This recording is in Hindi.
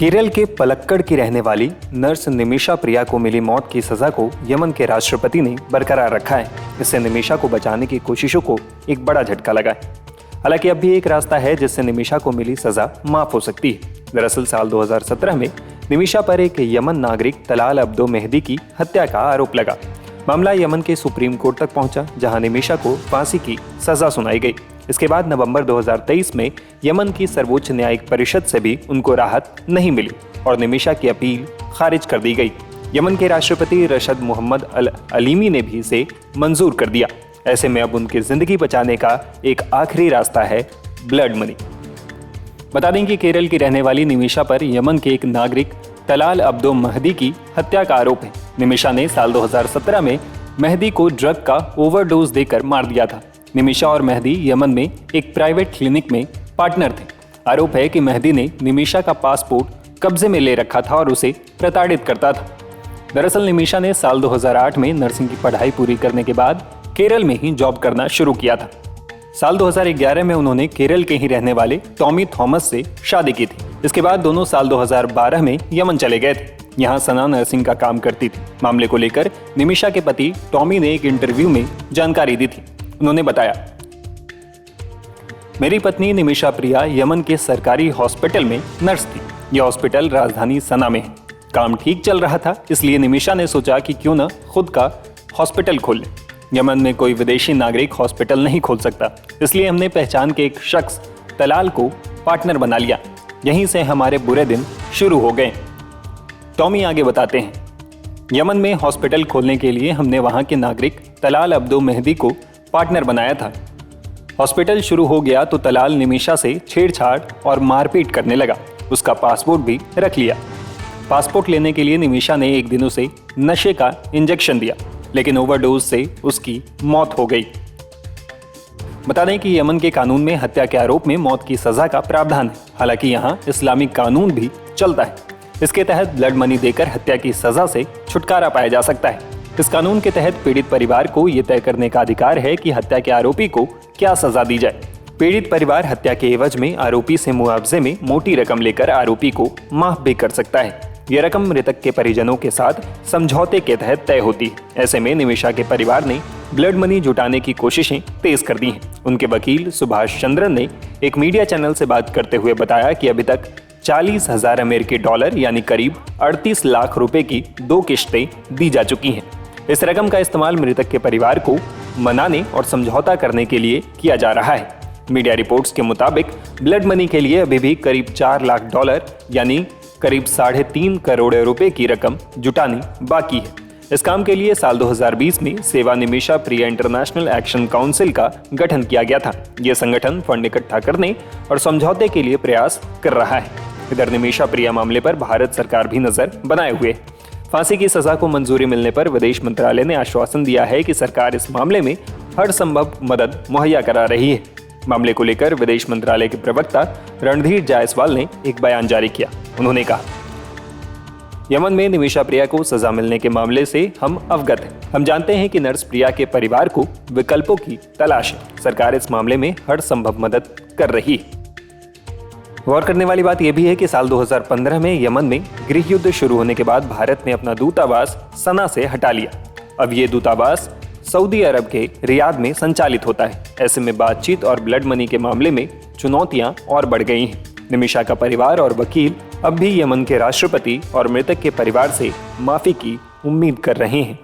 केरल के पलक्कड़ की रहने वाली नर्स निमिषा प्रिया को मिली मौत की सजा को यमन के राष्ट्रपति ने बरकरार रखा है। इससे निमिषा को बचाने की कोशिशों को एक बड़ा झटका लगा है। हालांकि अब भी एक रास्ता है जिससे निमिषा को मिली सजा माफ हो सकती है। दरअसल साल 2017 में निमिषा पर एक यमन नागरिक तलाल अब्दो मेहदी की हत्या का आरोप लगा। मामला यमन के सुप्रीम कोर्ट तक पहुंचा, जहां निमिषा को फांसी की सजा सुनाई गई। इसके बाद नवंबर 2023 में यमन की सर्वोच्च न्यायिक परिषद से भी उनको राहत नहीं मिली और निमिषा की अपील खारिज कर दी गई। यमन के राष्ट्रपति रशद मोहम्मद अल अलीमी ने भी इसे मंजूर कर दिया। ऐसे में अब उनकी जिंदगी बचाने का एक आखिरी रास्ता है ब्लड मनी। बता दें कि केरल की रहने वाली निमिषा पर यमन के एक नागरिक तलाल अब्दो मेहदी की हत्या का आरोप है। निमिषा ने साल 2017 में मेहदी को ड्रग का ओवरडोज देकर मार दिया था। निमिषा और मेहदी यमन में एक प्राइवेट क्लिनिक में पार्टनर थे। आरोप है कि मेहदी ने निमिषा का पासपोर्ट कब्जे में ले रखा था और उसे प्रताड़ित करता था। दरअसल निमिषा ने साल 2008 में नर्सिंग की पढ़ाई पूरी करने के बाद केरल में ही जॉब करना शुरू किया था। साल 2011 में उन्होंने केरल के ही रहने वाले टॉमी थॉमस से शादी की थी। इसके बाद दोनों साल 2012 में यमन चले गए थे। यहाँ सना नर्सिंग का काम करती थी। मामले को लेकर निमिषा के पति टॉमी ने एक इंटरव्यू में जानकारी दी थी। उन्होंने बताया, मेरी पत्नी निमिषा प्रिया यमन के सरकारी हॉस्पिटल में नर्स थी। यह हॉस्पिटल राजधानी सना में है। काम ठीक चल रहा था, इसलिए निमिषा ने सोचा कि क्यों न खुद का हॉस्पिटल खोल ले। यमन में कोई विदेशी नागरिक हॉस्पिटल नहीं खोल सकता, इसलिए हमने पहचान के एक शख्स तलाल को पार्टनर बना लिया। यहीं से हमारे बुरे दिन शुरू हो गए। टॉमी आगे बताते हैं, यमन में हॉस्पिटल खोलने के लिए हमने वहां के नागरिक तलाल अब्दो मेहदी को पार्टनर बनाया था। हॉस्पिटल शुरू हो गया तो तलाल निमिषा से छेड़छाड़ और मारपीट करने लगा। उसका पासपोर्ट भी रख लिया। पासपोर्ट लेने के लिए निमिषा ने एक दिन उसे नशे का इंजेक्शन दिया, लेकिन ओवरडोज से उसकी मौत हो गई। बता दें कि यमन के कानून में हत्या के आरोप में मौत की सजा का प्रावधान है। हालांकि यहाँ इस्लामिक कानून भी चलता है। इसके तहत ब्लड मनी देकर हत्या की सजा से छुटकारा पाया जा सकता है। इस कानून के तहत पीड़ित परिवार को ये तय करने का अधिकार है कि हत्या के आरोपी को क्या सजा दी जाए। पीड़ित परिवार हत्या के एवज में आरोपी से मुआवजे में मोटी रकम लेकर आरोपी को माफ भी कर सकता है। यह रकम मृतक के परिजनों के साथ समझौते के तहत तय होती है। ऐसे में निमिषा के परिवार ने ब्लड मनी जुटाने की कोशिशें तेज कर दी हैं। उनके वकील सुभाष चंद्रन ने एक मीडिया चैनल से बात करते हुए बताया कि अभी तक 40,000 अमेरिकी डॉलर यानी करीब 38 लाख रुपए की 2 किश्तें दी जा चुकी हैं। इस रकम का इस्तेमाल मृतक के परिवार को मनाने और समझौता करने के लिए किया जा रहा है। मीडिया रिपोर्ट्स के मुताबिक ब्लड मनी के लिए अभी भी करीब 4 लाख डॉलर यानी करीब 3.5 करोड़ रुपए की रकम जुटानी बाकी है। इस काम के लिए साल 2020 में सेवा निमिषा प्रिया इंटरनेशनल एक्शन काउंसिल का गठन किया गया था। यह संगठन फंड इकट्ठा करने और समझौते के लिए प्रयास कर रहा है। इधर निमिषा प्रिया मामले पर भारत सरकार भी नजर बनाए हुए है। फांसी की सजा को मंजूरी मिलने पर विदेश मंत्रालय ने आश्वासन दिया है कि सरकार इस मामले में हर संभव मदद मुहैया करा रही है। मामले को लेकर विदेश मंत्रालय के प्रवक्ता रणधीर जायसवाल ने एक बयान जारी किया। उन्होंने कहा, यमन में निमिषा प्रिया को सजा मिलने के मामले से हम अवगत हैं। हम जानते हैं कि नर्स प्रिया के परिवार को विकल्पों की तलाश है। सरकार इस मामले में हर संभव मदद कर रही है। गौर करने वाली बात यह भी है कि साल 2015 में यमन में गृह युद्ध शुरू होने के बाद भारत ने अपना दूतावास सना से हटा लिया। अब ये दूतावास सऊदी अरब के रियाद में संचालित होता है। ऐसे में बातचीत और ब्लड मनी के मामले में चुनौतियां और बढ़ गई हैं। निमिषा का परिवार और वकील अब भी यमन के राष्ट्रपति और मृतक के परिवार से माफी की उम्मीद कर रहे हैं।